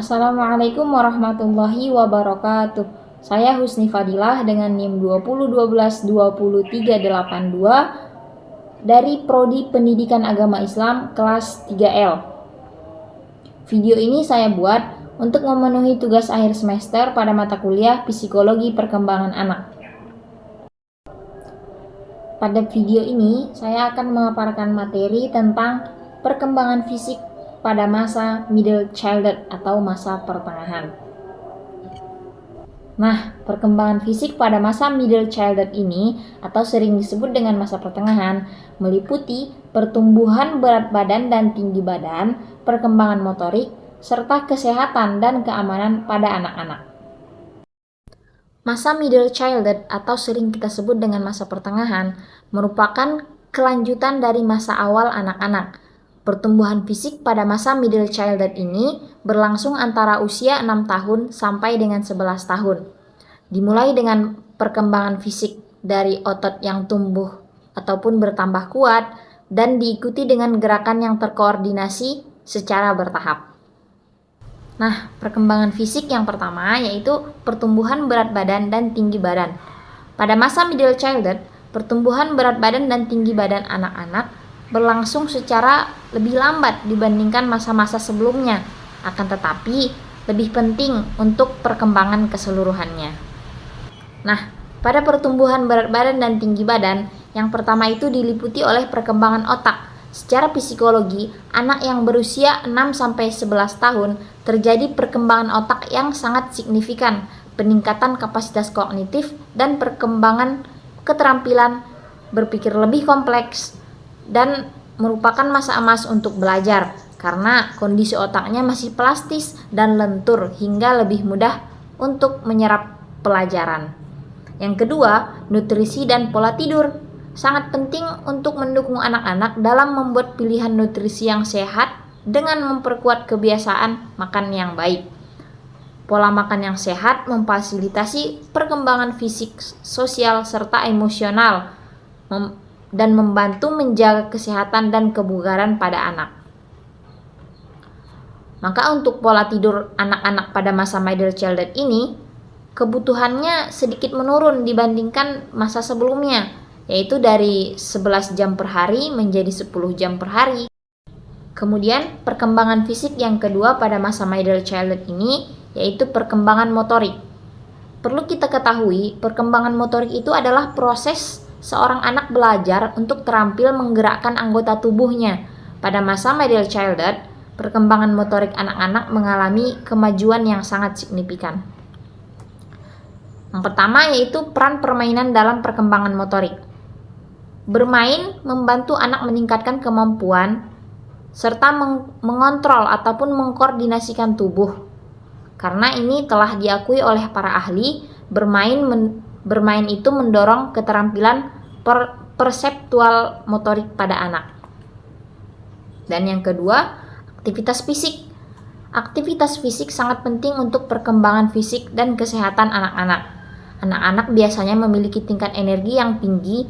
Assalamualaikum warahmatullahi wabarakatuh. Saya Husni Fadilah dengan NIM 2012-20382 dari Prodi Pendidikan Agama Islam kelas 3L. Video ini saya buat untuk memenuhi tugas akhir semester pada mata kuliah Psikologi Perkembangan Anak. Pada video ini, saya akan memaparkan materi tentang perkembangan fisik pada masa middle childhood atau masa pertengahan. Nah, perkembangan fisik pada masa middle childhood ini atau sering disebut dengan masa pertengahan meliputi pertumbuhan berat badan dan tinggi badan, perkembangan motorik, serta kesehatan dan keamanan pada anak-anak. Masa middle childhood atau sering kita sebut dengan masa pertengahan merupakan kelanjutan dari masa awal anak-anak. Pertumbuhan fisik pada masa middle childhood ini berlangsung antara usia 6 tahun sampai dengan 11 tahun. Dimulai dengan perkembangan fisik dari otot yang tumbuh ataupun bertambah kuat dan diikuti dengan gerakan yang terkoordinasi secara bertahap. Nah, perkembangan fisik yang pertama yaitu pertumbuhan berat badan dan tinggi badan. Pada masa middle childhood, pertumbuhan berat badan dan tinggi badan anak-anak berlangsung secara lebih lambat dibandingkan masa-masa sebelumnya, akan tetapi lebih penting untuk perkembangan keseluruhannya. Nah, pada pertumbuhan berat badan dan tinggi badan, yang pertama itu diliputi oleh perkembangan otak. Secara psikologi, anak yang berusia 6-11 tahun terjadi perkembangan otak yang sangat signifikan, peningkatan kapasitas kognitif dan perkembangan keterampilan berpikir lebih kompleks, dan merupakan masa emas untuk belajar karena kondisi otaknya masih plastis dan lentur hingga lebih mudah untuk menyerap pelajaran. Yang kedua, nutrisi dan pola tidur sangat penting untuk mendukung anak-anak dalam membuat pilihan nutrisi yang sehat dengan memperkuat kebiasaan makan yang baik. Pola makan yang sehat memfasilitasi perkembangan fisik, sosial, serta emosional dan membantu menjaga kesehatan dan kebugaran pada anak. Maka untuk pola tidur anak-anak pada masa middle childhood ini, kebutuhannya sedikit menurun dibandingkan masa sebelumnya, yaitu dari 11 jam per hari menjadi 10 jam per hari. Kemudian perkembangan fisik yang kedua pada masa middle childhood ini yaitu perkembangan motorik. Perlu kita ketahui, perkembangan motorik itu adalah proses seorang anak belajar untuk terampil menggerakkan anggota tubuhnya. Pada masa middle childhood, perkembangan motorik anak-anak mengalami kemajuan yang sangat signifikan. Yang pertama yaitu peran permainan dalam perkembangan motorik. Bermain membantu anak meningkatkan kemampuan serta mengontrol ataupun mengkoordinasikan tubuh. Karena ini telah diakui oleh para ahli, bermain itu mendorong keterampilan perseptual motorik pada anak. Dan yang kedua, aktivitas fisik. Aktivitas fisik sangat penting untuk perkembangan fisik dan kesehatan anak-anak. Anak-anak biasanya memiliki tingkat energi yang tinggi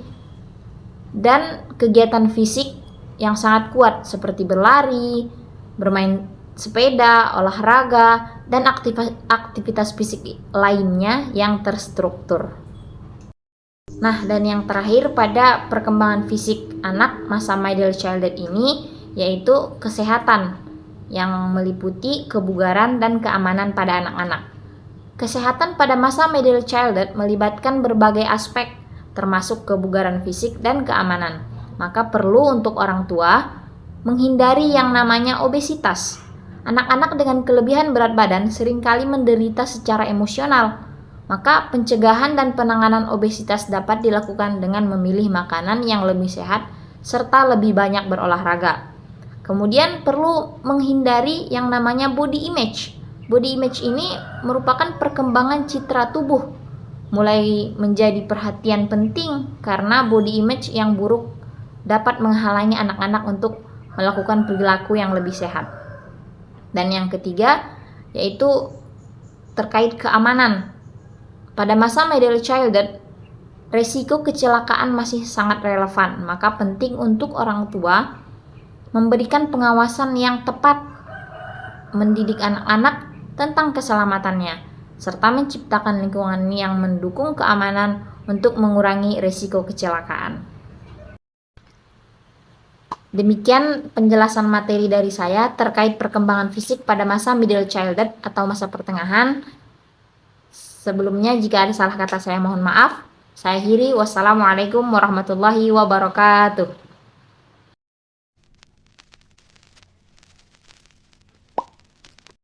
dan kegiatan fisik yang sangat kuat seperti berlari, bermain sepeda, olahraga, dan aktivitas fisik lainnya yang terstruktur. Nah, dan yang terakhir pada perkembangan fisik anak masa middle childhood ini yaitu kesehatan yang meliputi kebugaran dan keamanan pada anak-anak. Kesehatan pada masa middle childhood melibatkan berbagai aspek termasuk kebugaran fisik dan keamanan. Maka perlu untuk orang tua menghindari yang namanya obesitas. Anak-anak dengan kelebihan berat badan seringkali menderita secara emosional. Maka pencegahan dan penanganan obesitas dapat dilakukan dengan memilih makanan yang lebih sehat serta lebih banyak berolahraga. Kemudian perlu menghindari yang namanya body image. Body image ini merupakan perkembangan citra tubuh, mulai menjadi perhatian penting karena body image yang buruk dapat menghalangi anak-anak untuk melakukan perilaku yang lebih sehat. Dan yang ketiga yaitu terkait keamanan. Pada masa middle childhood, resiko kecelakaan masih sangat relevan, maka penting untuk orang tua memberikan pengawasan yang tepat, mendidik anak-anak tentang keselamatannya, serta menciptakan lingkungan yang mendukung keamanan untuk mengurangi risiko kecelakaan. Demikian penjelasan materi dari saya terkait perkembangan fisik pada masa middle childhood atau masa pertengahan. Sebelumnya jika ada salah kata saya mohon maaf. Saya akhiri, wassalamualaikum warahmatullahi wabarakatuh.